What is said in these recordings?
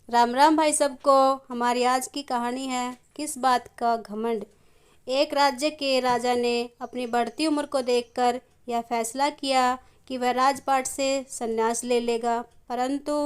राम राम भाई सबको। हमारी आज की कहानी है किस बात का घमंड। एक राज्य के राजा ने अपनी बढ़ती उम्र को देखकर यह फैसला किया कि वह राजपाट से संन्यास ले लेगा, परंतु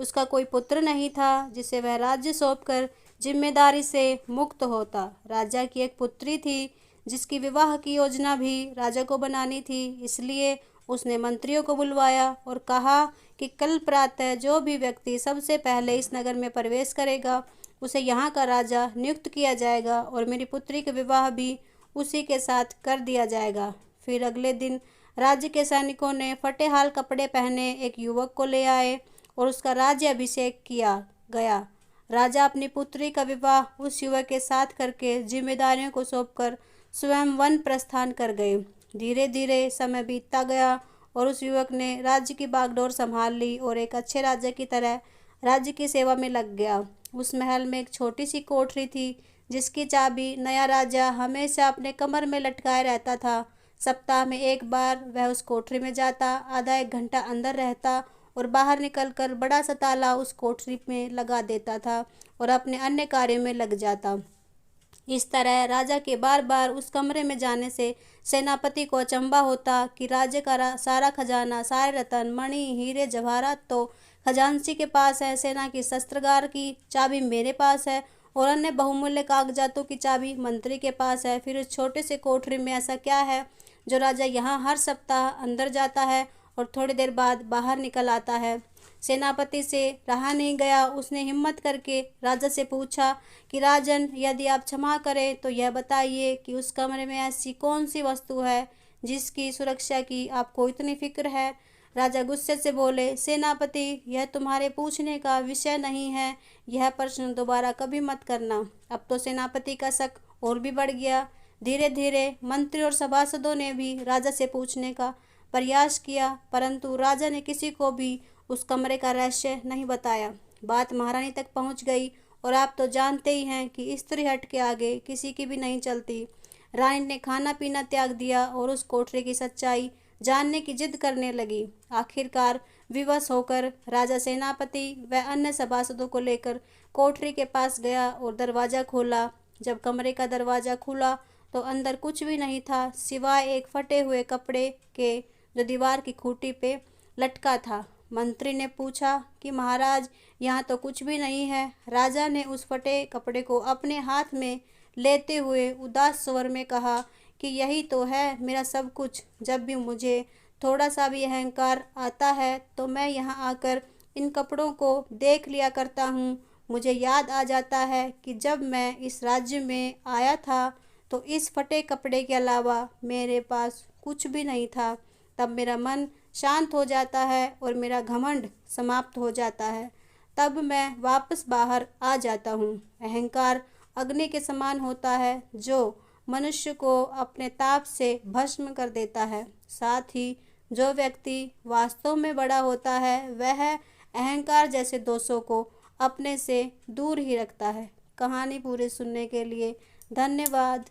उसका कोई पुत्र नहीं था जिसे वह राज्य सौंपकर जिम्मेदारी से मुक्त होता। राजा की एक पुत्री थी जिसकी विवाह की योजना भी राजा को बनानी थी, इसलिए उसने मंत्रियों को बुलवाया और कहा कि कल प्रातः जो भी व्यक्ति सबसे पहले इस नगर में प्रवेश करेगा उसे यहाँ का राजा नियुक्त किया जाएगा और मेरी पुत्री का विवाह भी उसी के साथ कर दिया जाएगा। फिर अगले दिन राज्य के सैनिकों ने फटेहाल कपड़े पहने एक युवक को ले आए और उसका राज्य अभिषेक किया गया। राजा अपनी पुत्री का विवाह उस युवक के साथ करके जिम्मेदारियों को सौंपकर स्वयं वन प्रस्थान कर गए। धीरे धीरे समय बीतता गया और उस युवक ने राज्य की बागडोर संभाल ली और एक अच्छे राजा की तरह राज्य की सेवा में लग गया। उस महल में एक छोटी सी कोठरी थी जिसकी चाबी नया राजा हमेशा अपने कमर में लटकाए रहता था। सप्ताह में एक बार वह उस कोठरी में जाता, आधा एक घंटा अंदर रहता और बाहर निकलकर बड़ा सा ताला उस कोठरी में लगा देता था और अपने अन्य कार्यों में लग जाता। इस तरह राजा के बार बार उस कमरे में जाने से सेनापति को अचंभा होता कि राज्य का सारा खजाना, सारे रत्न मणि हीरे जवाहरात तो खजांची के पास है, सेना की शस्त्रागार की चाबी मेरे पास है और अन्य बहुमूल्य कागजातों की चाबी मंत्री के पास है। फिर उस छोटे से कोठरी में ऐसा क्या है जो राजा यहाँ हर सप्ताह अंदर जाता है और थोड़ी देर बाद बाहर निकल आता है। सेनापति से रहा नहीं गया, उसने हिम्मत करके राजा से पूछा कि राजन, यदि आप क्षमा करें तो यह बताइए कि उस कमरे में ऐसी कौन सी वस्तु है जिसकी सुरक्षा की आपको इतनी फिक्र है। राजा गुस्से से बोले, सेनापति, यह तुम्हारे पूछने का विषय नहीं है, यह प्रश्न दोबारा कभी मत करना। अब तो सेनापति का शक और भी बढ़ गया। धीरे धीरे मंत्री और सभासदों ने भी राजा से पूछने का प्रयास किया, परंतु राजा ने किसी को भी उस कमरे का रहस्य नहीं बताया। बात महारानी तक पहुंच गई और आप तो जानते ही हैं कि स्त्री हट के आगे किसी की भी नहीं चलती। रानी ने खाना पीना त्याग दिया और उस कोठरी की सच्चाई जानने की जिद करने लगी। आखिरकार विवश होकर राजा सेनापति व अन्य सभासदों को लेकर कोठरी के पास गया और दरवाज़ा खोला। जब कमरे का दरवाज़ा खुला तो अंदर कुछ भी नहीं था सिवाय एक फटे हुए कपड़े के जो दीवार की खूंटी पे लटका था। मंत्री ने पूछा कि महाराज, यहाँ तो कुछ भी नहीं है। राजा ने उस फटे कपड़े को अपने हाथ में लेते हुए उदास स्वर में कहा कि यही तो है मेरा सब कुछ। जब भी मुझे थोड़ा सा भी अहंकार आता है तो मैं यहाँ आकर इन कपड़ों को देख लिया करता हूँ। मुझे याद आ जाता है कि जब मैं इस राज्य में आया था तो इस फटे कपड़े के अलावा मेरे पास कुछ भी नहीं था। तब मेरा मन शांत हो जाता है और मेरा घमंड समाप्त हो जाता है। तब मैं वापस बाहर आ जाता हूँ। अहंकार अग्नि के समान होता है जो मनुष्य को अपने ताप से भस्म कर देता है। साथ ही जो व्यक्ति वास्तव में बड़ा होता है वह अहंकार जैसे दोषों को अपने से दूर ही रखता है। कहानी पूरी सुनने के लिए धन्यवाद।